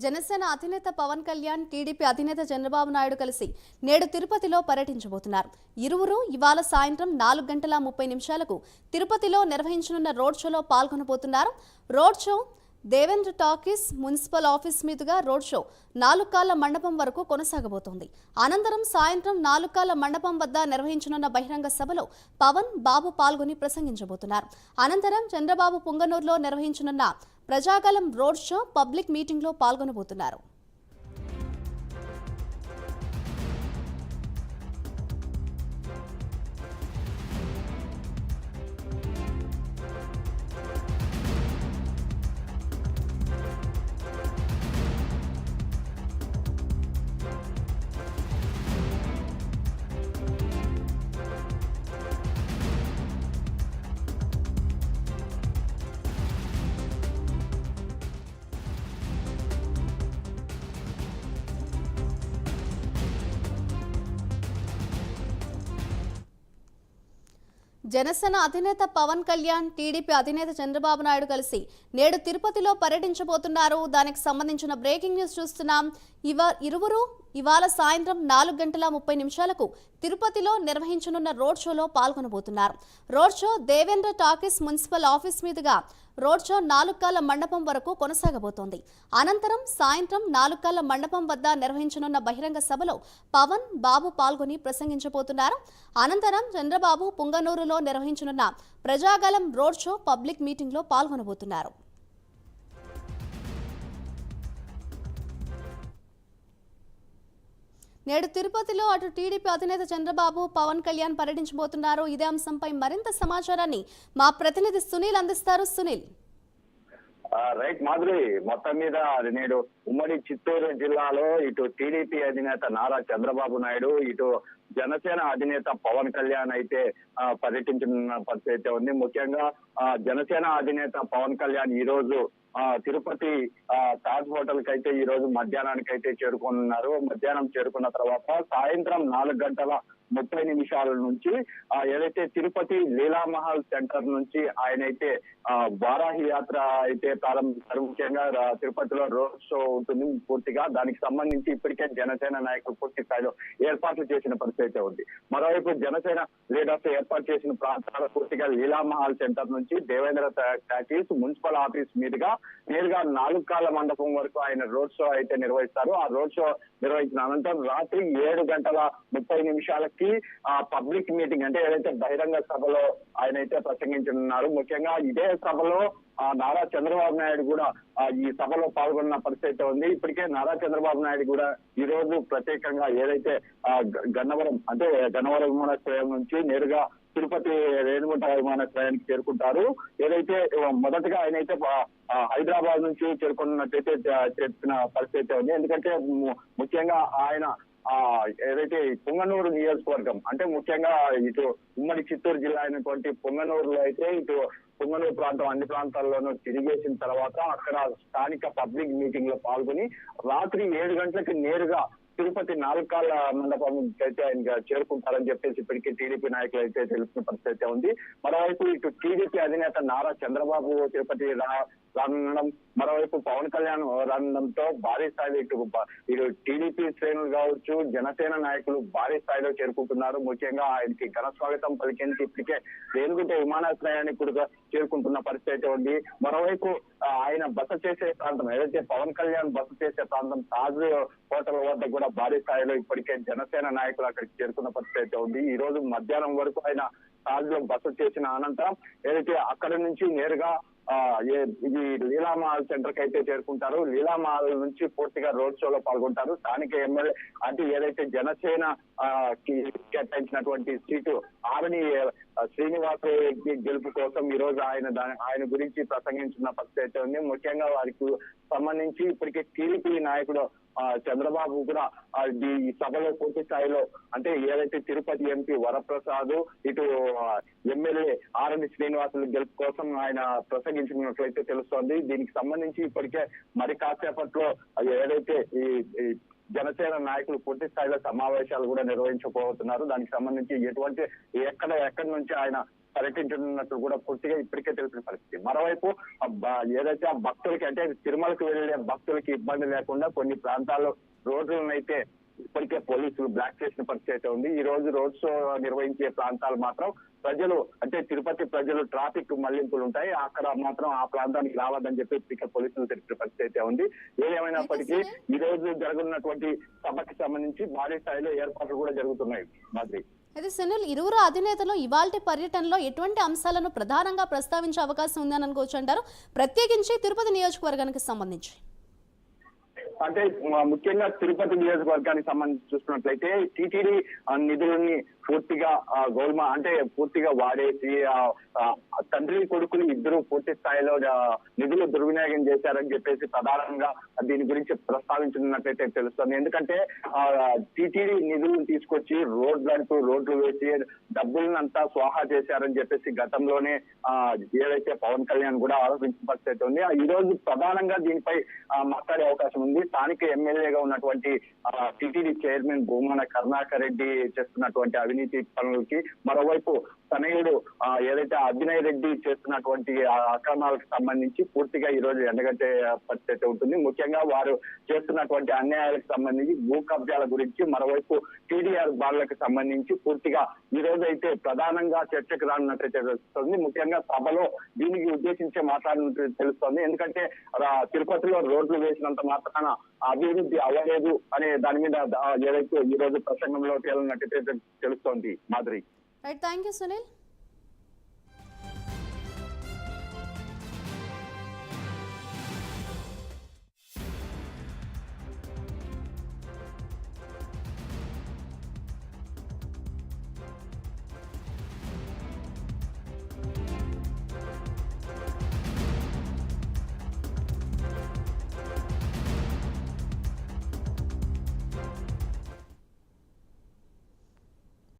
జనసేన అధినేత పవన్ కళ్యాణ్ టీడీపీ అధినేత చంద్రబాబు నాయుడు కలిసి నేడు తిరుపతిలో పర్యటించబోతున్నారు. ఇరువురు ఇవాళ సాయంత్రం 4:30 తిరుపతిలో నిర్వహించనున్న రోడ్ షోలో పాల్గొనబోతున్నారు. Road show Devendra talkies municipal office మీదుగా రోడ్ షో నాలుకాళ్ల మండపం వరకు కొనసాగబోతోంది. అనంతరం సాయంత్రం నాలుకాళ్ల మండపం వద్ద నిర్వహించనున్న బహిరంగ సభలో పవన్ బాబు పాల్గొని ప్రసంగించబోతున్నారు. అనంతరం చంద్రబాబు పుంగనూరులో నిర్వహించనున్న ప్రజాగలం రోడ్ షో పబ్లిక్ మీటింగ్లో పాల్గొనబోతున్నారు. జనసేన అధినేత పవన్ కళ్యాణ్ టీడీపీ అధినేత చంద్రబాబు నాయుడు కలిసి నేడు తిరుపతిలో పర్యటించబోతున్నారు. దానికి సంబంధించిన బ్రేకింగ్ న్యూస్ చూస్తున్నాం. ఇరువురు ఇవాళ సాయంత్రం 4:30 తిరుపతిలో నిర్వహించనున్న రోడ్ షోలో పాల్గొనబోతున్నారు. Road show Devendra talkies municipal office మీదుగా రోడ్ షో నాలుకాళ్ల మండపం వరకు కొనసాగబోతోంది. అనంతరం సాయంత్రం నాలుకాళ్ల మండపం వద్ద నిర్వహించనున్న బహిరంగ సభలో పవన్ బాబు పాల్గొని ప్రసంగించబోతున్నారు. అనంతరం చంద్రబాబు పుంగనూరులో నిర్వహించనున్న ప్రజాగలం రోడ్ షో పబ్లిక్ మీటింగ్లో పాల్గొనబోతున్నారు. నేడు తిరుపతిలో అటు టీడీపీ అధినేత చంద్రబాబు పవన్ కళ్యాణ్ పర్యటించబోతున్నారు. ఇదే అంశంపై మరింత సమాచారాన్ని మా ప్రతినిధి సునీల్ అందిస్తారు. సునీల్. రైట్ మాధురి, మొత్తం మీద నేడు ఉమ్మడి చిత్తూరు జిల్లాలో ఇటు టీడీపీ అధినేత నారా చంద్రబాబు నాయుడు, ఇటు జనసేన అధినేత పవన్ కళ్యాణ్ అయితే పర్యటించిన పరిస్థితి అయితే ఉంది. ముఖ్యంగా జనసేన అధినేత పవన్ కళ్యాణ్ ఈ రోజు తిరుపతి తాజ్ హోటల్ కి అయితే ఈ రోజు మధ్యాహ్నానికి అయితే చేరుకున్నారు. మధ్యాహ్నం చేరుకున్న తర్వాత సాయంత్రం 4:30 నుంచి ఏదైతే తిరుపతి లీలామహల్ సెంటర్ నుంచి ఆయన అయితే వారాహి యాత్ర అయితే ప్రారంభిస్తారు. ముఖ్యంగా తిరుపతిలో రోడ్ షో ఉంటుంది పూర్తిగా. దానికి సంబంధించి ఇప్పటికే జనసేన నాయకులు పూర్తి స్థాయిలో ఏర్పాట్లు చేసిన పరిస్థితి ఉంది. మరోవైపు జనసేన లీడర్స్ ఏర్పాటు చేసిన ప్రాంతాల పూర్తిగా లీలామహల్ సెంటర్ నుంచి దేవేంద్ర టాకీస్ మున్సిపల్ ఆఫీస్ మీదుగా నేరుగా నాలుకాళ్ల మండపం వరకు ఆయన రోడ్ షో అయితే నిర్వహిస్తారు. ఆ రోడ్ షో నిర్వహించిన అనంతరం రాత్రి 7:30 పబ్లిక్ మీటింగ్ అంటే ఏదైతే బహిరంగ సభలో ఆయన అయితే ప్రసంగించనున్నారు. ముఖ్యంగా ఇదే సభలో నారా చంద్రబాబు నాయుడు కూడా ఈ సభలో పాల్గొన్న పరిస్థితి ఉంది. ఇప్పటికే నారా చంద్రబాబు నాయుడు కూడా ఈ రోజు ప్రత్యేకంగా ఏదైతే గన్నవరం విమానాశ్రయం నుంచి నేరుగా తిరుపతి రేణుగుంట విమానాశ్రయానికి చేరుకుంటారు. ఏదైతే మొదటగా ఆయన అయితే హైదరాబాద్ నుంచి చేరుకున్నట్టయితే చెప్పిన పరిస్థితి ఉంది. ఎందుకంటే ముఖ్యంగా ఆయన ఏదైతే పుంగనూరు నియోజకవర్గం అంటే ముఖ్యంగా ఇటు ఉమ్మడి చిత్తూరు జిల్లా అయినటువంటి పుంగనూరులో అయితే ఇటు పుంగనూరు ప్రాంతం అన్ని ప్రాంతాల్లోనూ తిరిగేసిన తర్వాత అక్కడ స్థానిక పబ్లిక్ మీటింగ్ లో పాల్గొని రాత్రి 7 గంటలకు నేరుగా తిరుపతి నాలుకాళ్ల మండపం అయితే ఆయన చేరుకుంటారని చెప్పేసి ఇప్పటికీ టీడీపీ నాయకులు అయితే తెలిసిన పరిస్థితి ఉంది. మరోవైపు ఇటు టీడీపీ అధినేత నారా చంద్రబాబు తిరుపతి రానుండడం, మరోవైపు పవన్ కళ్యాణ్ రానుండడంతో భారీ స్థాయిలో ఇటు టీడీపీ శ్రేణులు కావచ్చు, జనసేన నాయకులు భారీ స్థాయిలో చేరుకుంటున్నారు. ముఖ్యంగా ఆయనకి ఘన స్వాగతం పలికేందుకు ఇప్పటికే రేణుగుంట విమానాశ్రయానికి కూడా చేరుకుంటున్న పరిస్థితి ఉంది. మరోవైపు ఆయన బస చేసే ప్రాంతం ఏదైతే పవన్ కళ్యాణ్ బస చేసే ప్రాంతం తాజ్ హోటల్ వద్ద కూడా భారీ స్థాయిలో ఇప్పటికే జనసేన నాయకులు అక్కడికి చేరుకున్న పరిస్థితి ఉంది. ఈ రోజు మధ్యాహ్నం వరకు ఆయన తాజ్ లో బస చేసిన అనంతరం ఏదైతే అక్కడి నుంచి నేరుగా ఇది లీలామహల్ సెంటర్ కి అయితే చేరుకుంటారు. లీలామహల్ నుంచి పూర్తిగా రోడ్ షోలో పాల్గొంటారు. స్థానిక ఎమ్మెల్యే అంటే ఏదైతే జనసేన కేటాయించినటువంటి సీటు ఆవిని శ్రీనివాస్ గెలుపు కోసం ఈ రోజు ఆయన గురించి ప్రసంగించిన పరిస్థితి ఉంది. ముఖ్యంగా వారికి సంబంధించి ఇప్పటికే టీడీపీ నాయకుడు చంద్రబాబు కూడా ఈ సభలో పూర్తి స్థాయిలో అంటే ఏదైతే తిరుపతి ఎంపీ వరప్రసాద్ ఇటు ఎమ్మెల్యే ఆర్ఎన్ శ్రీనివాసులు గెలుపు కోసం ఆయన ప్రసంగించినట్లయితే తెలుస్తోంది. దీనికి సంబంధించి ఇప్పటికే మరి కాసేపట్లో ఏదైతే ఈ జనసేన నాయకులు పూర్తి స్థాయిలో సమావేశాలు కూడా నిర్వహించబోతున్నారు. దానికి సంబంధించి ఎక్కడి నుంచి ఆయన పర్యటించనున్నట్టు కూడా పూర్తిగా ఇప్పటికే తెలిసిన పరిస్థితి. మరోవైపు ఏదైతే ఆ భక్తులకి అంటే తిరుమలకు వెళ్లే భక్తులకి ఇబ్బంది లేకుండా కొన్ని ప్రాంతాల్లో రోడ్లను అయితే ఇప్పటికే పోలీసులు బ్లాక్ చేసిన పరిస్థితి అయితే ఉంది. ఈ రోజు రోడ్ షో నిర్వహించే ప్రాంతాలు మాత్రం ప్రజలు అంటే తిరుపతి ప్రజలు ట్రాఫిక్ మళ్లింపులు ఉంటాయి, అక్కడ మాత్రం ఆ ప్రాంతానికి రావద్దని చెప్పి ఇప్పటికే పోలీసులు తెలిసిన పరిస్థితి అయితే ఉంది. ఏదేమైనప్పటికీ ఈ రోజు జరగనున్నటువంటి సభకి సంబంధించి భారీ స్థాయిలో ఏర్పాట్లు కూడా జరుగుతున్నాయి. మాదిరి అయితే సునీల్, ఇరువురు అధినేతలు ఇవాల్టి పర్యటనలో ఎటువంటి అంశాలను ప్రధానంగా ప్రస్తావించే అవకాశం ఉందని అనుకోవచ్చు అంటారు, ప్రత్యేకించి తిరుపతి నియోజకవర్గానికి సంబంధించి? అంటే ముఖ్యంగా తిరుపతి నియోజకవర్గానికి సంబంధించి చూసుకున్నట్లయితే టీటీడీ నిధులని పూర్తిగా గోల్మా అంటే పూర్తిగా వాడేసి తండ్రి కొడుకులు ఇద్దరు పూర్తి స్థాయిలో నిధులు దుర్వినియోగం చేశారని చెప్పేసి ప్రధానంగా దీని గురించి ప్రస్తావించున్నట్లయితే తెలుస్తుంది. ఎందుకంటే టీటీడీ నిధులను తీసుకొచ్చి రోడ్లు వేసి డబ్బులనంతా స్వాహా చేశారని చెప్పేసి గతంలోనే ఏదైతే పవన్ కళ్యాణ్ కూడా ఆరోపించిన పరిస్థితి ఉంది. ఈ రోజు ప్రధానంగా దీనిపై మాట్లాడే అవకాశం ఉంది. స్థానిక ఎమ్మెల్యేగా ఉన్నటువంటి టీటీడీ చైర్మన్ భూమన కరుణాకర్ రెడ్డి చేస్తున్నటువంటి అవినీతి పనులకి, మరోవైపు తనయుడు ఏదైతే అభినయ్ రెడ్డి చేస్తున్నటువంటి అక్రమాలకు సంబంధించి పూర్తిగా ఈ రోజు ఎండగట్టే పరిస్థితి ఉంటుంది. ముఖ్యంగా వారు చేస్తున్నటువంటి అన్యాయాలకు సంబంధించి భూ కబ్జాల గురించి, మరోవైపు టీడీఆర్ బాళ్లకు సంబంధించి పూర్తిగా ఈ రోజు అయితే ప్రధానంగా చర్చకు రానున్నట్లయితే తెలుస్తుంది. ముఖ్యంగా సభలో దీనికి ఉద్దేశించి మాట్లాడినట్టు తెలుస్తోంది. ఎందుకంటే తిరుపతిలో రోడ్లు వేసినంత మాత్రాన అభివృద్ధి అవ్వలేదు అనే దాని మీద ఏదైతే ఈ రోజు ప్రసంగంలో తేలినట్టయితే తెలుస్తోంది. మాదిరి రైట్, థ్యాంక్ యూ సునీల్.